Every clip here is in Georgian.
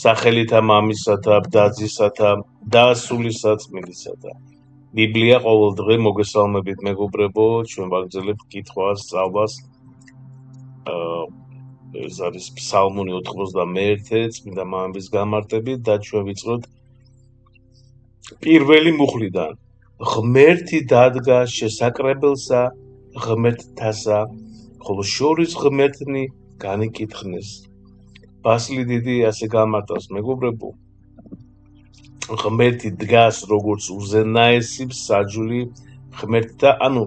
სახელითა მამისათა, დაძისათა და სულისაწმინდისათა. ბიბლია ყოველ დღე მოგესალმებით მეგობრებო, ჩვენ ვაგრძელებთ კითხვას, სწავლას. ეს არის ფსალმუნი 91, წმინდა მამების გამარტებით და ჩვენ ვიწყოთ პირველი მუხლიდან. ღმერთი დადგა შესაკრებელსა, ღმერთთასა, ხოლო შორის ღმერთნი განიკითხნეს. ბასილი დიდი ასე გამარტავს მეგობრებო. ღმერთი დგას როგორც უზენაესი მსაჯული ღმერთთა, ანუ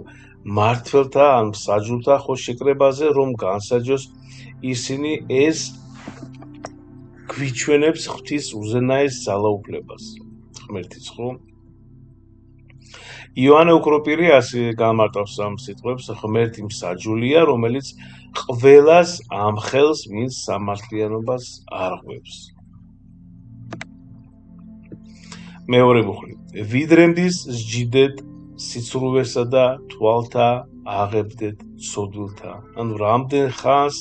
მართველთა ან მსაჯულთა ხო შეკრებაზე, რომ განსაჯოს ისინი, ეს გვიჩვენებს ღვთის უზენაეს ძალაუფლებას. ღმერთის ხო? იოანე უქროპირი ასე გამარტავს ამ სიტყვებს, ღმერთი მსაჯულია, რომელიც ყველას ამხელს, ვინც სამართლიანობას არღვევს. მეორე მუხლი. ვიდრემდის სჯიდეთ სიცრუვესა და თვალთა აღებდეთ ცოდვილთა. ანუ რამდენ ხანს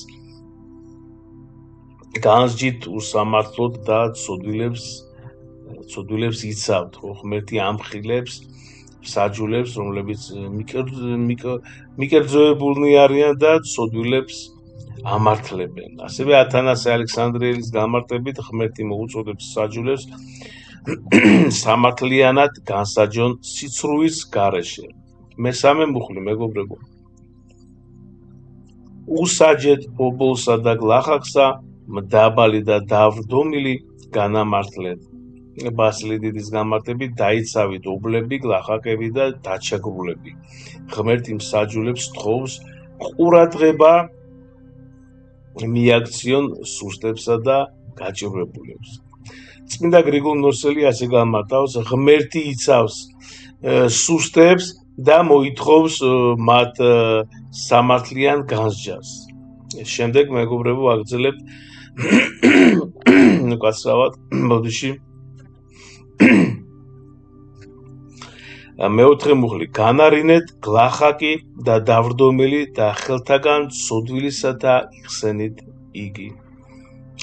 განსჯით უსამართლოდ და ცოდვილებს იცავთ, ხო? ღმერთი ამხილებს მსაჯულებს, რომლებიც მიკერძოებულნი არიან და ცოდვილებს ამართლებენ. ასევე ათანასე ალექსანდრიელის გამარტებით ღმერთი მოუწოდებს მსაჯულებს სამართლიანად განსაჯონ სიცრუვის გარეშე. მესამე მუხლი მეგობრებო. უსაჯეთ ბობოლსა და გლახაკსა, მდაბალი და დავრდომილი განამართლეთ. ბასილი დიდის გამარტებით დაიცავით ობლები, გლახაკები და დაჩაგრულები. ღმერთი მსაჯულებს თხოვს ყურადღება მიაქციონ სუსტებსა და გაჭირვებულებს. წმინდა გრიგოლ ნოსელი ასე გამარტავს, ღმერთი იცავს სუსტებს და მოითხოვს მათ სამართლიან განსჯას. შემდეგ მეგობრებო ვაგრძელებთ უკაცრავად ბოდიში. მეოთხე მუხლი. განარინეთ გლახაკი და დავრდომილი და ხელთაგან ცოდვილისათა იხსენით იგი.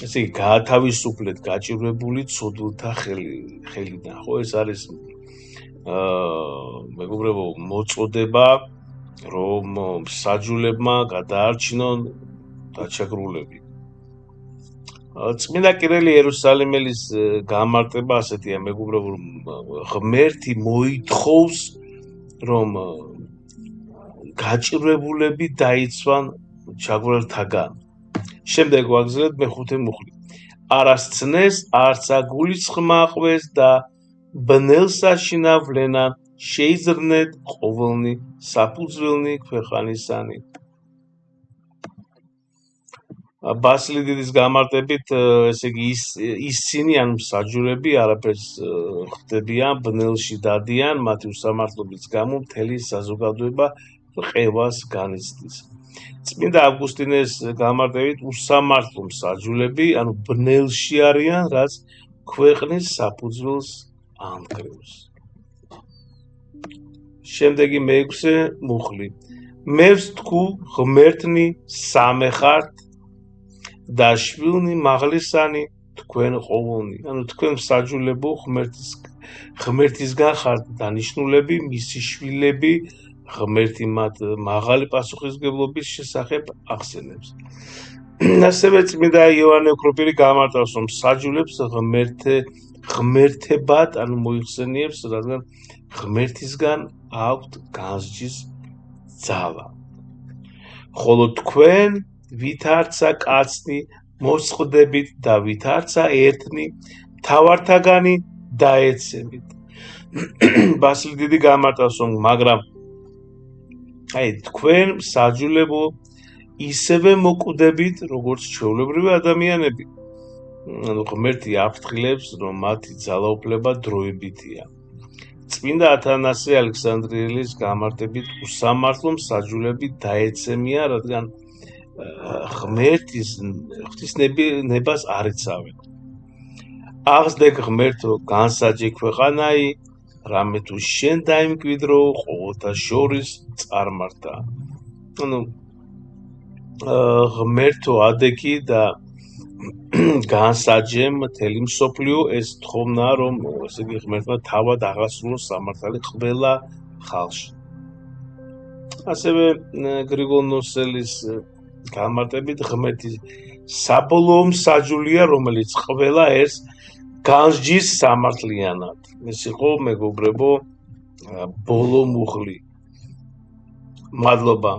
ესე იგი, გაათავისუფლეთ გაჭირვებული ცოდვილთა ხელიდან. ხო, ეს არის მეგობრებო მოწოდება, რომ მსაჯულებმა გადაარჩინონ დაჩაგრულები. წმინდა კირილი იერუსალიმელის გამარტება ასეთია მეგობრებო, ღმერთი მოითხოვს, რომ გაჭირვებულები დაიცვან ჩაგვრელთაგან. შემდეგ ვაგრძელებთ მეხუთე მუხლი. არასცნეს, არც აგულისხმაყვეს და ბნელსაშინავლენან შეიზრნეთ ყოველნი საფუძველნი ქვეყანისანი. ბასილი დიდის გამარტებით, ესე იგი ისინი ან მსაჯულები არაფერს ხდებიან, ბნელში დადიან, მათი უსამართლობის გამო მთელი საზოგადოება რყევას განიცდის. წმინდა ავგუსტინეს გამარტებით უსამართლო მსაჯულები, ანუ ბნელში არიან, რაც ქვეყნის საფუძველს ანკრევს. შემდეგი მეექვსე მუხლი. მე ვსთქუ ღმერთნი სამეხართ და შვილნი მაღლისანი თქვენ ყოველნი. ანუ თქვენ მსაჯულებო ღმერთისგან ხართ დანიშნულები, მისი შვილები, ღმერთი მათ მაღალი პასუხისმგებლობის შესახებ ახსენებს. ასევე წმინდა იოანე უქროპირი გამარტავს, რომ მსაჯულებს ღმერთებად, ანუ მოიხსენიებს, რადგან ღმერთისგან აქვთ განსჯის ძალა. ხოლო თქვენ ვითარცა კაცნი მოსწყდებით და ვითარცა ერთნი მთავართაგანი დაეცემით. ბასილი დიდი გამარტავს, რომ მაგრამ თქვენ მსაჯულებო ისევე მოკვდებით, როგორც ჩვეულებრივი ადამიანები. ანუ ღმერთი აფრთხილებს, რომ მათი ძალაუფლება დროებითია. წმინდა ათანასე ალექსანდრიელის გამარტებით უსამართლო მსაჯულები დაეცემია, რადგან ღმერთის ნებას არ იცავენ. აღსდე ღმერთო, განსაჯე ქვეყანაი, რამე თუ შენ დაიმკვიდრო, ყოველთა შორის წარმართა. ანუ ღმერთო ადექი და განსაჯემ მთელი მსოფლიო ეს თხოვნა რომ ესე იგი ღმერთმა თავად აღასრულოს სამართალი ყველა ხალხში. ასევე გრიგოლ ნოსელის განმარტებით ღმერთის საბოლოო მსაჯულია, რომელიც ყველა ერთს განსჯის სამართლიანად. ეს იყო მეგობრებო ბოლო მუხლი. მადლობა.